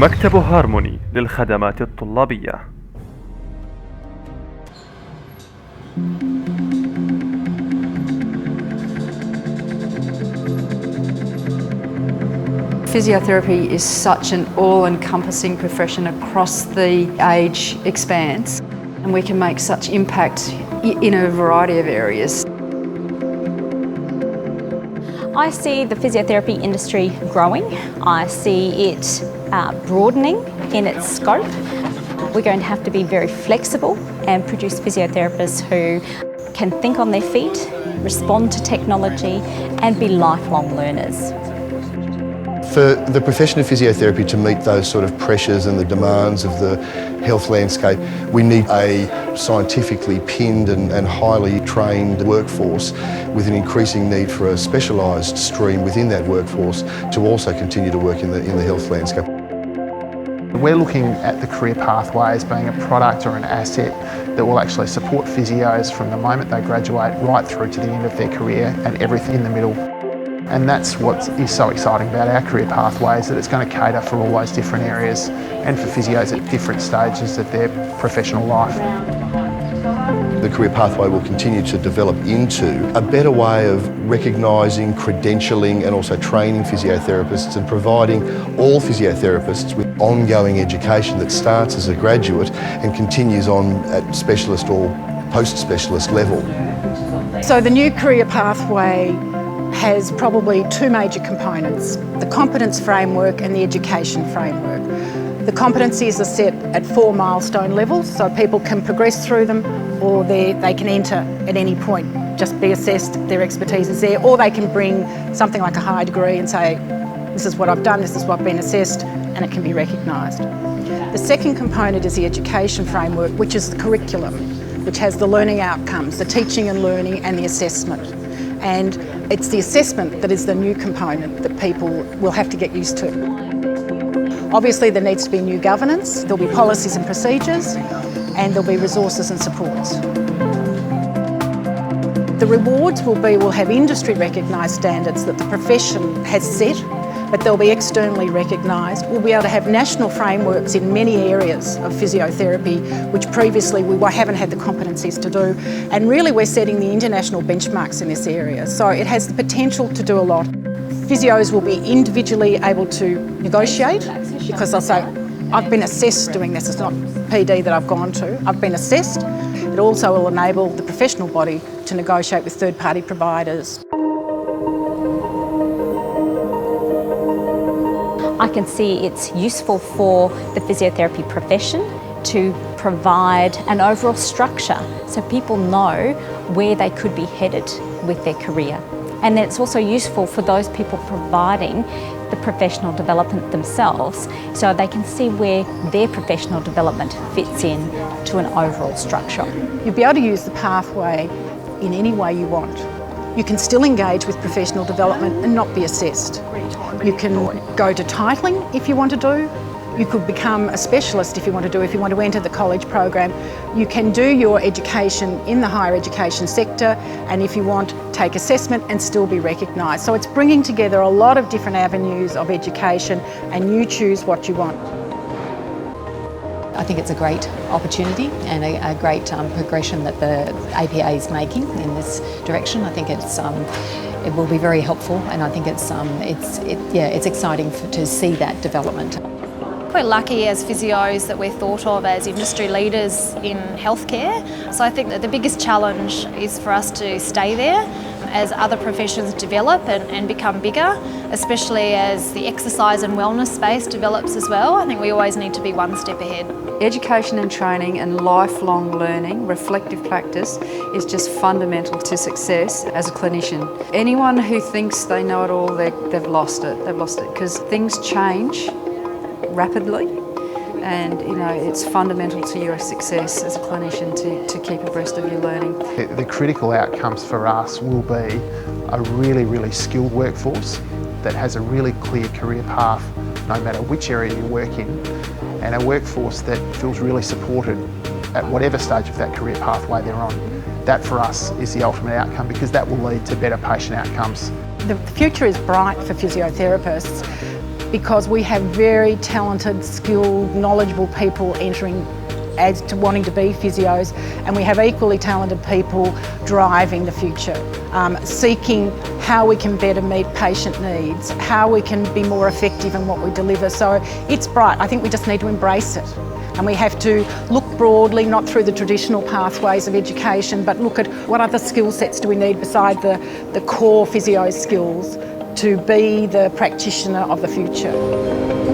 مكتب هارموني للخدمات الطلابية. Physiotherapy is such an all-encompassing profession across the age expanse, and we can make such impact in a variety of areas. I see the physiotherapy industry growing. I see it broadening in its scope. We're going to have to be very flexible and produce physiotherapists who can think on their feet, respond to technology, and be lifelong learners. For the profession of physiotherapy to meet those sort of pressures and the demands of the health landscape, we need a scientifically pinned and highly trained workforce with an increasing need for a specialised stream within that workforce to also continue to work in the health landscape. We're looking at the career pathway as being a product or an asset that will actually support physios from the moment they graduate right through to the end of their career and everything in the middle. And that's what is so exciting about our career pathway, is that it's going to cater for all those different areas and for physios at different stages of their professional life. The career pathway will continue to develop into a better way of recognising, credentialing and also training physiotherapists and providing all physiotherapists with ongoing education that starts as a graduate and continues on at specialist or post-specialist level. So the new career pathway has probably two major components: the competence framework and the education framework. The competencies are set at 4 milestone levels, so people can progress through them, or they can enter at any point, just be assessed, their expertise is there, or they can bring something like a high degree and say, this is what I've done, this is what I've been assessed, and it can be recognised. The second component is the education framework, which is the curriculum, which has the learning outcomes, the teaching and learning and the assessment. And it's the assessment that is the new component that people will have to get used to. Obviously there needs to be new governance, there'll be policies and procedures, and there'll be resources and supports. The rewards will have industry recognised standards that the profession has set, but they'll be externally recognised. We'll be able to have national frameworks in many areas of physiotherapy, which previously we haven't had the competencies to do. And really we're setting the international benchmarks in this area. So it has the potential to do a lot. Physios will be individually able to negotiate, because they'll say, I've been assessed doing this, it's not PD that I've gone to, I've been assessed. It also will enable the professional body to negotiate with third-party providers. I can see it's useful for the physiotherapy profession to provide an overall structure so people know where they could be headed with their career. And then it's also useful for those people providing the professional development themselves, so they can see where their professional development fits in to an overall structure. You'll be able to use the pathway in any way you want. You can still engage with professional development and not be assessed. You can go to titling if you want to do. You could become a specialist if you want to do, if you want to enter the college program. You can do your education in the higher education sector, and if you want, take assessment and still be recognised. So it's bringing together a lot of different avenues of education, and you choose what you want. I think it's a great opportunity and a great progression that the APA is making in this direction. I think it will be very helpful, and I think it's exciting to see that development. We're lucky as physios that we're thought of as industry leaders in healthcare. So I think that the biggest challenge is for us to stay there as other professions develop and become bigger, especially as the exercise and wellness space develops as well. I think we always need to be one step ahead. Education and training and lifelong learning, reflective practice, is just fundamental to success as a clinician. Anyone who thinks they know it all, they've lost it. They've lost it, because things change rapidly, and it's fundamental to your success as a clinician to keep abreast of your learning. The critical outcomes for us will be a really, really skilled workforce that has a really clear career path no matter which area you work in, and a workforce that feels really supported at whatever stage of that career pathway they're on. That for us is the ultimate outcome, because that will lead to better patient outcomes. The future is bright for physiotherapists. because we have very talented, skilled, knowledgeable people entering as to wanting to be physios, and we have equally talented people driving the future, seeking how we can better meet patient needs, how we can be more effective in what we deliver. So it's bright. I think we just need to embrace it. And we have to look broadly, not through the traditional pathways of education, but look at what other skill sets do we need beside the core physio skills to be the practitioner of the future.